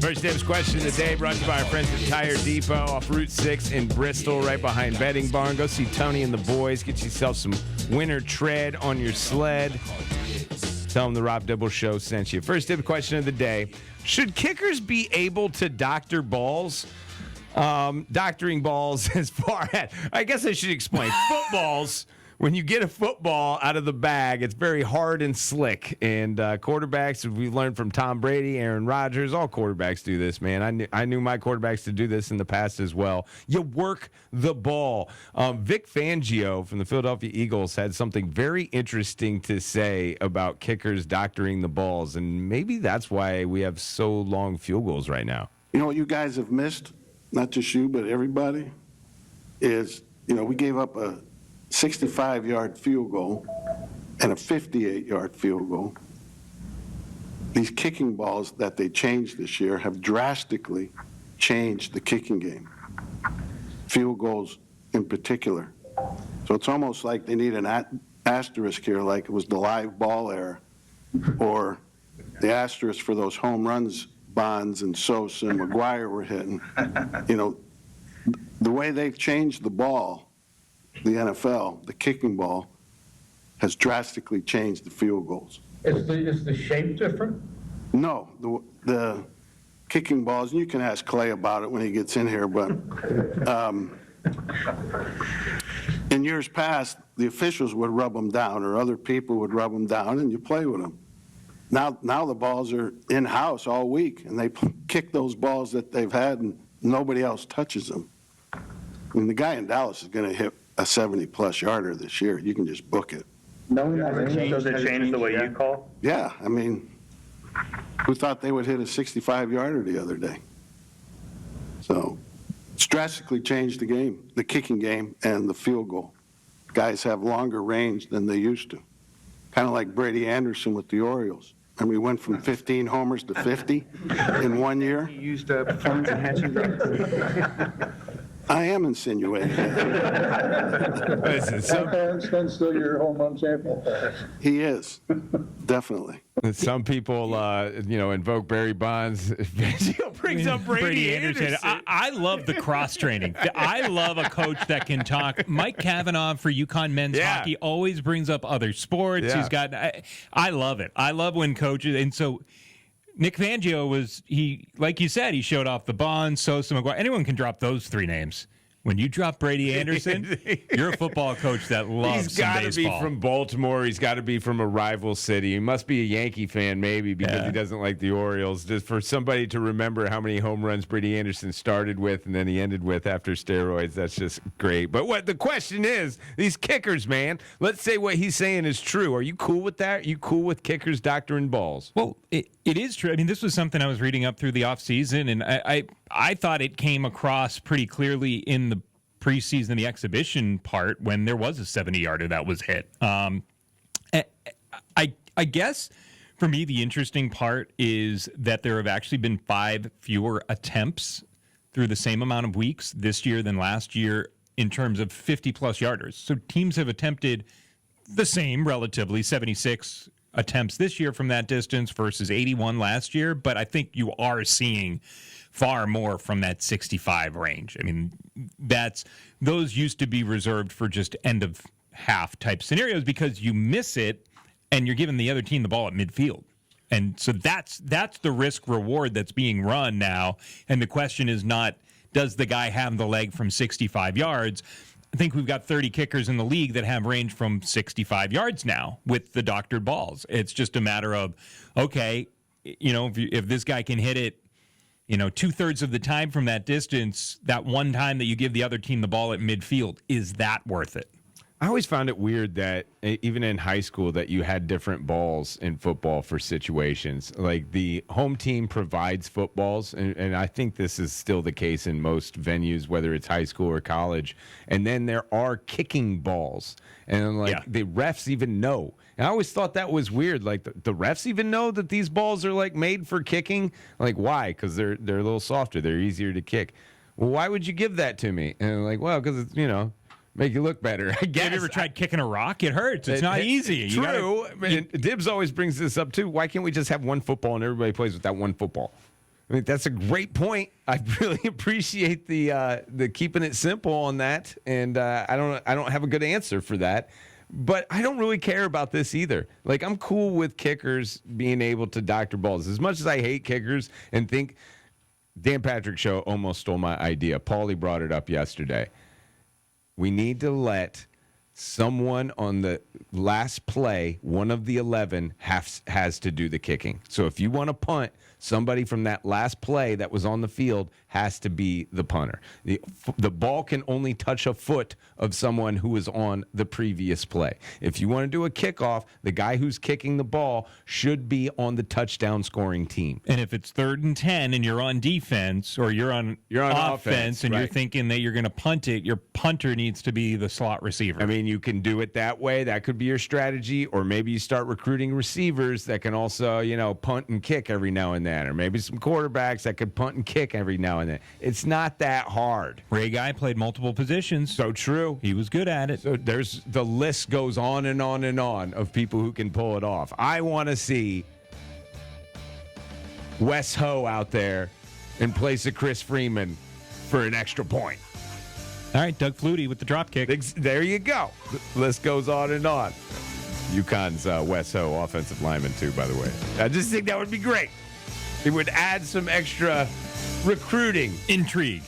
First Dibs question of the day brought to you by our friends at Tire Depot off Route 6 in Bristol, right behind Betting Barn. Go see Tony and the boys. Get yourself some winter tread on your sled. Tell them the Rob Dibble Show sent you. First Dibs question of the day. Should kickers be able to doctor balls? Doctoring balls as far as, I guess I should explain. Footballs, when you get a football out of the bag, it's very hard and slick. And quarterbacks, we learned from Tom Brady, Aaron Rodgers, all quarterbacks do this, man. I knew my quarterbacks to do this in the past as well. You work the ball. Vic Fangio from the Philadelphia Eagles had something very interesting to say about kickers doctoring the balls. And maybe that's why we have so long field goals right now. You know what you guys have missed? Not just you, but everybody, is, we gave up a 65-yard field goal and a 58-yard field goal. These kicking balls that they changed this year have drastically changed the kicking game, field goals in particular. So it's almost like they need an asterisk here, like it was the live ball era, or the asterisk for those home runs Bonds and Sosa and McGuire were hitting. The way they've changed the ball, the NFL, the kicking ball, has drastically changed the field goals. Is the shape different? No, the kicking balls, and you can ask Clay about it when he gets in here, but in years past, the officials would rub them down, or other people would rub them down, and you play with them. Now the balls are in-house all week, and they kick those balls that they've had, and nobody else touches them. I mean, the guy in Dallas is going to hit a 70-plus yarder this year. You can just book it. Does it change the way you call? Yeah, I mean, who thought they would hit a 65-yarder the other day? So it's drastically changed the game, the kicking game, and the field goal. Guys have longer range than they used to. Kind of like Brady Anderson with the Orioles. And we went from 15 homers to 50 in 1 year. You used performance-enhancing drugs. I am insinuating that. Listen, Aaron's still your home run champion. He is, definitely. some people, invoke Barry Bonds. Fangio brings up Brady Anderson. I love the cross-training. I love a coach that can talk. Mike Cavanaugh for UConn men's hockey always brings up other sports. Yeah. He's got. I love it. I love when coaches, and so Nick Fangio like you said, he showed off the Bonds, Sosa, McGuire. Anyone can drop those three names. When you drop Brady Anderson, you're a football coach that loves He's got to be from Baltimore. He's got to be from a rival city. He must be a Yankee fan, maybe, because he doesn't like the Orioles. Just for somebody to remember how many home runs Brady Anderson started with and then he ended with after steroids, that's just great. But what the question is, these kickers, man, let's say what he's saying is true. Are you cool with that? Are you cool with kickers doctoring balls? Well, it is true. I mean, this was something I was reading up through the offseason, and I thought it came across pretty clearly in the preseason, the exhibition part, when there was a 70-yarder that was hit. I guess for me, the interesting part is that there have actually been 5 fewer attempts through the same amount of weeks this year than last year in terms of 50-plus yarders. So teams have attempted the same, relatively, 76 attempts this year from that distance versus 81 last year, but I think you are seeing far more from that 65 range. I mean, those used to be reserved for just end of half type scenarios because you miss it and you're giving the other team the ball at midfield. And so that's the risk reward that's being run now. And the question is not, does the guy have the leg from 65 yards? I think we've got 30 kickers in the league that have range from 65 yards now with the doctored balls. It's just a matter of, okay, if this guy can hit it, 2/3 of the time from that distance, that one time that you give the other team the ball at midfield, is that worth it? I always found it weird that even in high school that you had different balls in football for situations. Like the home team provides footballs, and I think this is still the case in most venues, whether it's high school or college. And then there are kicking balls, and the refs even know. And I always thought that was weird. Like the refs even know that these balls are like made for kicking. Like why? Because they're a little softer. They're easier to kick. Well, why would you give that to me? And I'm like, well, because it's make you look better, I guess. Have you ever tried kicking a rock? It hurts. It's not easy. True. Dibs always brings this up, too. Why can't we just have one football and everybody plays with that one football? I mean, that's a great point. I really appreciate the keeping it simple on that, and I don't have a good answer for that. But I don't really care about this either. Like, I'm cool with kickers being able to doctor balls. As much as I hate kickers and think Dan Patrick Show almost stole my idea. Paulie brought it up yesterday. We need to let someone on the last play, one of the 11, has to do the kicking. So if you want to punt, somebody from that last play that was on the field has to be the punter. The ball can only touch a foot of someone who was on the previous play. If you want to do a kickoff, the guy who's kicking the ball should be on the touchdown scoring team. And if it's 3rd and 10 and you're on defense or you're on offense and right. you're thinking that you're going to punt it, your punter needs to be the slot receiver. I mean, you can do it that way. That could be your strategy. Or maybe you start recruiting receivers that can also, punt and kick every now and then. Or maybe some quarterbacks that could punt and kick every now and then. It's not that hard. Ray Guy played multiple positions. So true. He was good at it. So the list goes on and on and on of people who can pull it off. I want to see Wes Ho out there in place of Chris Freeman for an extra point. All right, Doug Flutie with the drop kick. There you go. The list goes on and on. UConn's Wes Ho, offensive lineman, too, by the way. I just think that would be great. It would add some extra recruiting. Intrigue.